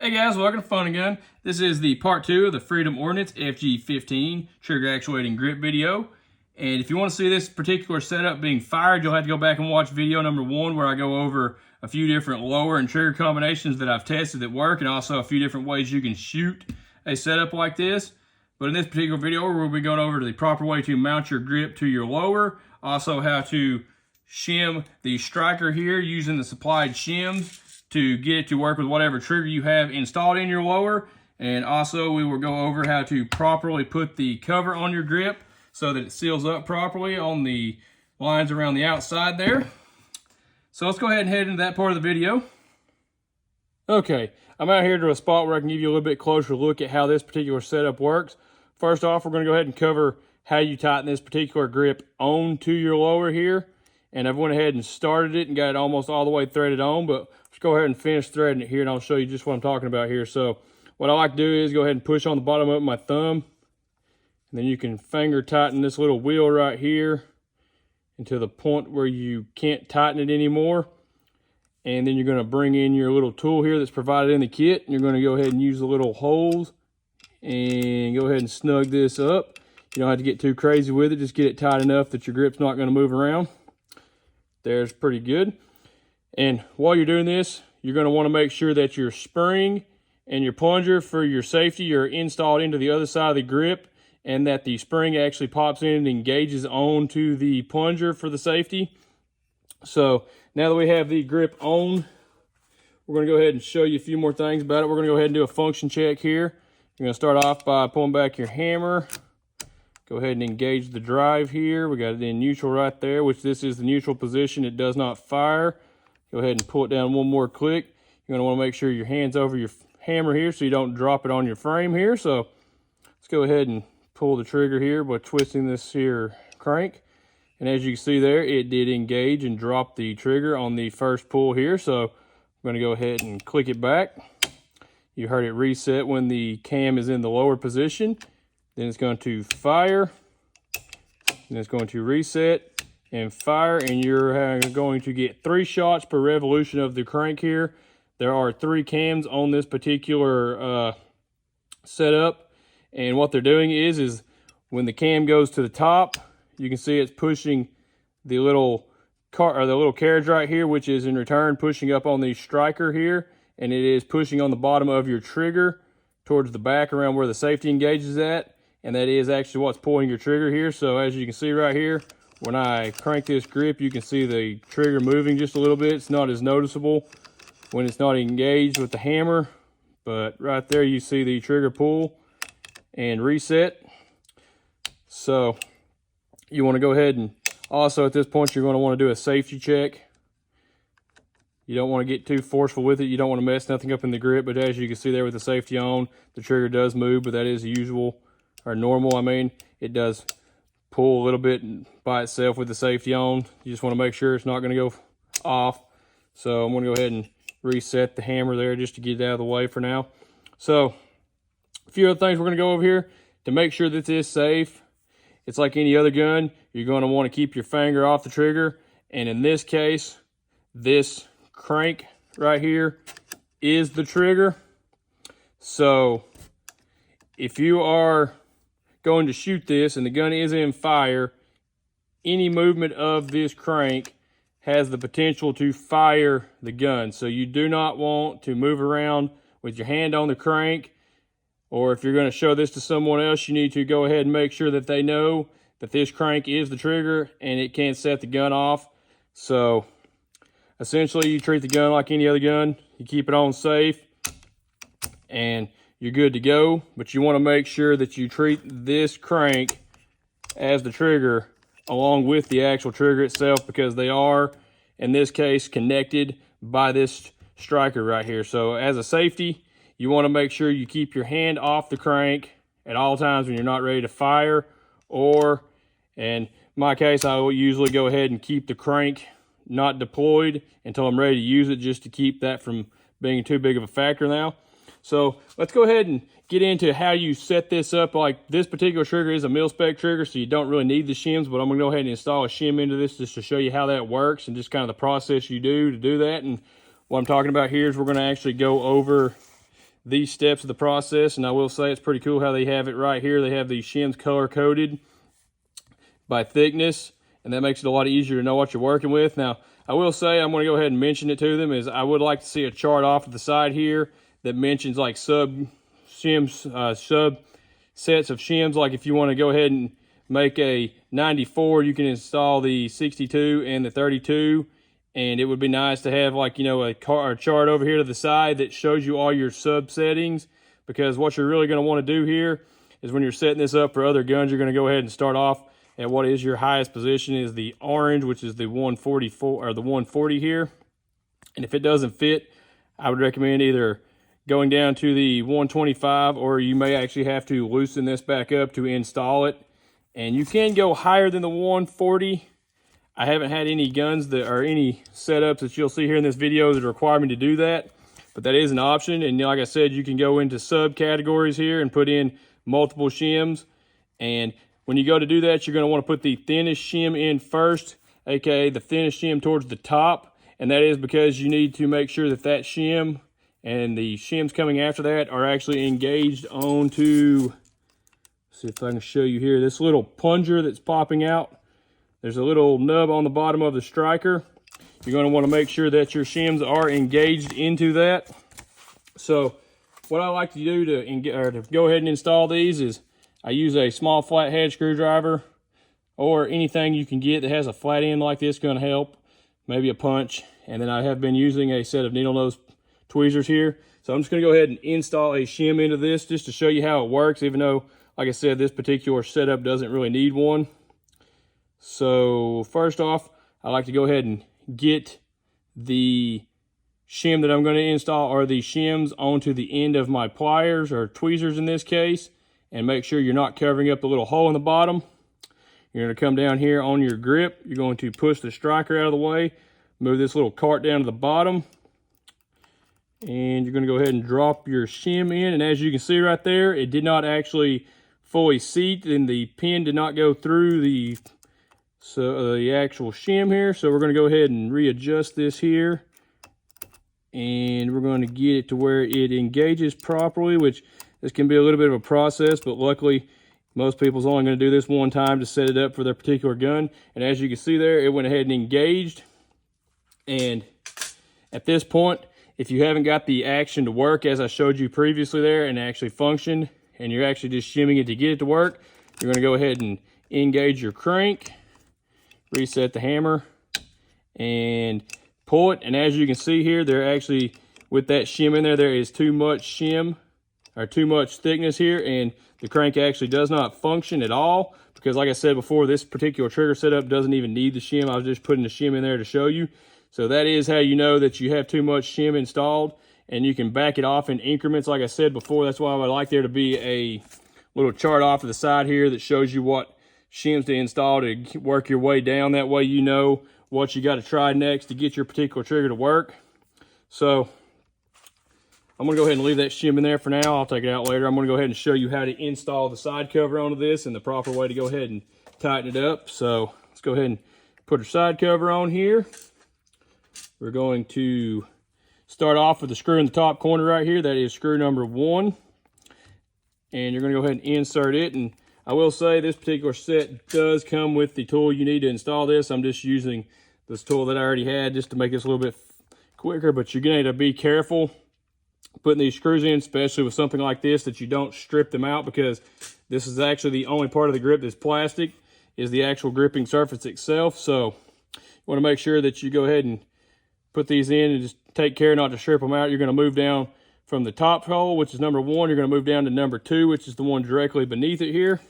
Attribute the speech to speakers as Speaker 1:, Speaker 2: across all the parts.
Speaker 1: Hey guys, welcome to FunNGun. This is the part 2 of the Freedom Ordinance FG-15 trigger actuating grip video. And if you want to see this particular setup being fired, you'll have to go back and watch video number 1 where I go over a few different lower and trigger combinations that I've tested that work, and also a few different ways you can shoot a setup like this. But in this particular video, we'll be going over the proper way to mount your grip to your lower, also how to shim the striker here using the supplied shims to get it to work with whatever trigger you have installed in your lower. And also we will go over how to properly put the cover on your grip so that it seals up properly on the lines around the outside there. So let's go ahead and head into that part of the video. Okay, I'm out here to a spot where I can give you a little bit closer look at how this particular setup works. First off, we're going to go ahead and cover how you tighten this particular grip onto your lower here. And I've went ahead and started it and got it almost all the way threaded on, but let's go ahead and finish threading it here and I'll show you just what I'm talking about here. So what I like to do is go ahead and push on the bottom of my thumb, and then you can finger tighten this little wheel right here until the point where you can't tighten it anymore. And then you're going to bring in your little tool here that's provided in the kit, and you're going to go ahead and use the little holes and go ahead and snug this up. You don't have to get too crazy with it, just get it tight enough that your grip's not going to move around. There's pretty good. And while you're doing this, you're going to want to make sure that your spring and your plunger for your safety are installed into the other side of the grip, and that the spring actually pops in and engages onto the plunger for the safety. So now that we have the grip on, we're going to go ahead and show you a few more things about it. We're going to go ahead and do a function check here. You're going to start off by pulling back your hammer. Go ahead and engage the drive here. We got it in neutral right there, which this is the neutral position. It does not fire. Go ahead and pull it down one more click. You're going to want to make sure your hand's over your hammer here so you don't drop it on your frame here. So let's go ahead and pull the trigger here by twisting this here crank. And as you can see there, it did engage and drop the trigger on the first pull here. So I'm going to go ahead and click it back. You heard it reset when the cam is in the lower position. Then it's going to fire, then it's going to reset and fire, and you're going to get 3 shots per revolution of the crank here. There are 3 cams on this particular setup, and what they're doing is when the cam goes to the top, you can see it's pushing the little carriage right here, which is in return pushing up on the striker here, and it is pushing on the bottom of your trigger towards the back around where the safety engages at. And that is actually what's pulling your trigger here. So as you can see right here, when I crank this grip, you can see the trigger moving just a little bit. It's not as noticeable when it's not engaged with the hammer, but right there you see the trigger pull and reset. So you want to go ahead and also at this point, you're going to want to do a safety check. You don't want to get too forceful with it. You don't want to mess nothing up in the grip, but as you can see there with the safety on, the trigger does move, but that is usual. Or normal, I mean, it does pull a little bit by itself with the safety on. You just want to make sure it's not going to go off. So I'm going to go ahead and reset the hammer there just to get it out of the way for now. So a few other things we're going to go over here to make sure that this is safe. It's like any other gun. You're going to want to keep your finger off the trigger. And in this case, this crank right here is the trigger. So if you are going to shoot this and the gun is in fire, any movement of this crank has the potential to fire the gun. So you do not want to move around with your hand on the crank, or if you're going to show this to someone else, you need to go ahead and make sure that they know that this crank is the trigger and it can set the gun off. So essentially you treat the gun like any other gun. You keep it on safe and you're good to go, but you want to make sure that you treat this crank as the trigger along with the actual trigger itself, because they are, in this case, connected by this striker right here. So as a safety, you want to make sure you keep your hand off the crank at all times when you're not ready to fire, or, in my case, I will usually go ahead and keep the crank not deployed until I'm ready to use it, just to keep that from being too big of a factor now. So let's go ahead and get into how you set this up. Like this particular trigger is a mil-spec trigger, so you don't really need the shims, but I'm going to go ahead and install a shim into this just to show you how that works and just kind of the process you do to do that. And what I'm talking about here is we're going to actually go over these steps of the process. And I will say it's pretty cool how they have it right here. They have these shims color coded by thickness, and that makes it a lot easier to know what you're working with. Now, I will say, I'm going to go ahead and mention it to them, is I would like to see a chart off to the side here that mentions like sub sets of shims. Like if you want to go ahead and make a 94, you can install the 62 and the 32, and it would be nice to have, like, you know, a chart over here to the side that shows you all your sub settings, because what you're really going to want to do here is when you're setting this up for other guns, you're going to go ahead and start off at what is your highest position, is the orange, which is the 144 or the 140 here. And if it doesn't fit, I would recommend either going down to the 125, or you may actually have to loosen this back up to install it. And you can go higher than the 140. I haven't had any guns that are any setups that you'll see here in this video that require me to do that, but that is an option. And like I said, you can go into subcategories here and put in multiple shims. And when you go to do that, you're going to want to put the thinnest shim in first, aka the thinnest shim towards the top. And that is because you need to make sure that that shim and the shims coming after that are actually engaged onto, see if I can show you here, this little plunger that's popping out. There's a little nub on the bottom of the striker. You're going to want to make sure that your shims are engaged into that. So what I like to do to go ahead and install these is I use a small flathead screwdriver, or anything you can get that has a flat end like this going to help, maybe a punch. And then I have been using a set of needle nose tweezers here. So I'm just going to go ahead and install a shim into this just to show you how it works, even though, like I said, this particular setup doesn't really need one. So first off, I like to go ahead and get the shim that I'm going to install, or the shims, onto the end of my pliers, or tweezers in this case, and make sure you're not covering up the little hole in the bottom. You're going to come down here on your grip. You're going to push the striker out of the way, move this little cart down to the bottom, and you're going to go ahead and drop your shim in. And as you can see right there, it did not actually fully seat, and the pin did not go through the actual shim here. So we're going to go ahead and readjust this here, and we're going to get it to where it engages properly, which this can be a little bit of a process, but luckily most people's only going to do this one time to set it up for their particular gun. And as you can see there, it went ahead and engaged. And at this point, if you haven't got the action to work as I showed you previously there and actually functioned, and you're actually just shimming it to get it to work, you're going to go ahead and engage your crank, reset the hammer, and pull it. And as you can see here, there actually, with that shim in there, there is too much shim, or too much thickness here, and the crank actually does not function at all, because like I said before, this particular trigger setup doesn't even need the shim. I was just putting the shim in there to show you. So that is how you know that you have too much shim installed, and you can back it off in increments like I said before. That's why I would like there to be a little chart off to the side here that shows you what shims to install to work your way down. That way you know what you got to try next to get your particular trigger to work. So I'm going to go ahead and leave that shim in there for now. I'll take it out later. I'm going to go ahead and show you how to install the side cover onto this and the proper way to go ahead and tighten it up. So let's go ahead and put our side cover on here. We're going to start off with the screw in the top corner right here. That is screw number 1. And you're going to go ahead and insert it. And I will say this particular set does come with the tool you need to install this. I'm just using this tool that I already had just to make this a little bit quicker, but you're going to be careful putting these screws in, especially with something like this, that you don't strip them out, because this is actually the only part of the grip that's plastic, is the actual gripping surface itself. So you want to make sure that you go ahead and put these in and just take care not to strip them out. You're going to move down from the top hole, which is number 1. You're going to move down to number 2, which is the one directly beneath it here.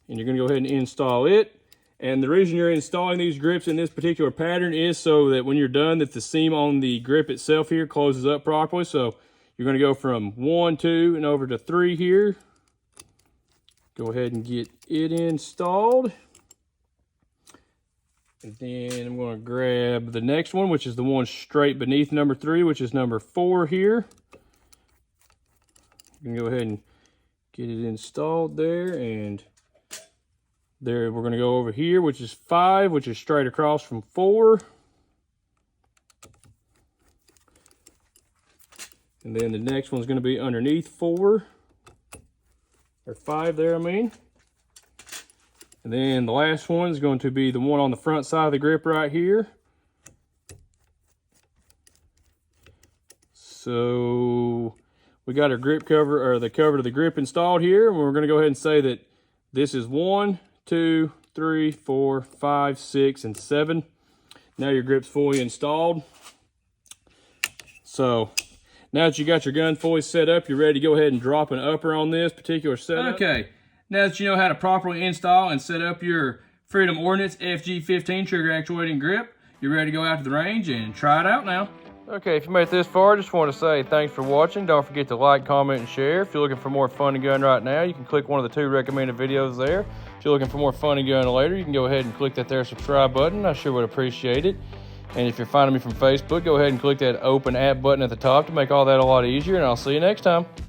Speaker 1: And you're going to go ahead and install it. And the reason you're installing these grips in this particular pattern is so that when you're done, that the seam on the grip itself here closes up properly. So you're going to go from 1, 2, and over to 3 here. Go ahead and get it installed. And then I'm going to grab the next one, which is the one straight beneath number 3, which is number 4 here. You can go ahead and get it installed there, and there we're going to go over here, which is 5, which is straight across from 4. And then the next one's going to be underneath 4, or 5 there, I mean. And then the last one is going to be the one on the front side of the grip right here. So we got our grip cover, or the cover to the grip installed here. And we're going to go ahead and say that this is 1, 2, 3, 4, 5, 6, and 7. Now your grip's fully installed. So now that you got your gun fully set up, you're ready to go ahead and drop an upper on this particular setup. Okay, now that you know how to properly install and set up your Freedom Ordinance FG-15 trigger actuating grip, you're ready to go out to the range and try it out now. Okay, if you made it this far, I just want to say thanks for watching. Don't forget to like, comment, and share. If you're looking for more FunNGun right now, you can click one of the 2 recommended videos there. If you're looking for more FunNGun later, you can go ahead and click that there subscribe button. I sure would appreciate it. And if you're finding me from Facebook, go ahead and click that open app button at the top to make all that a lot easier, and I'll see you next time.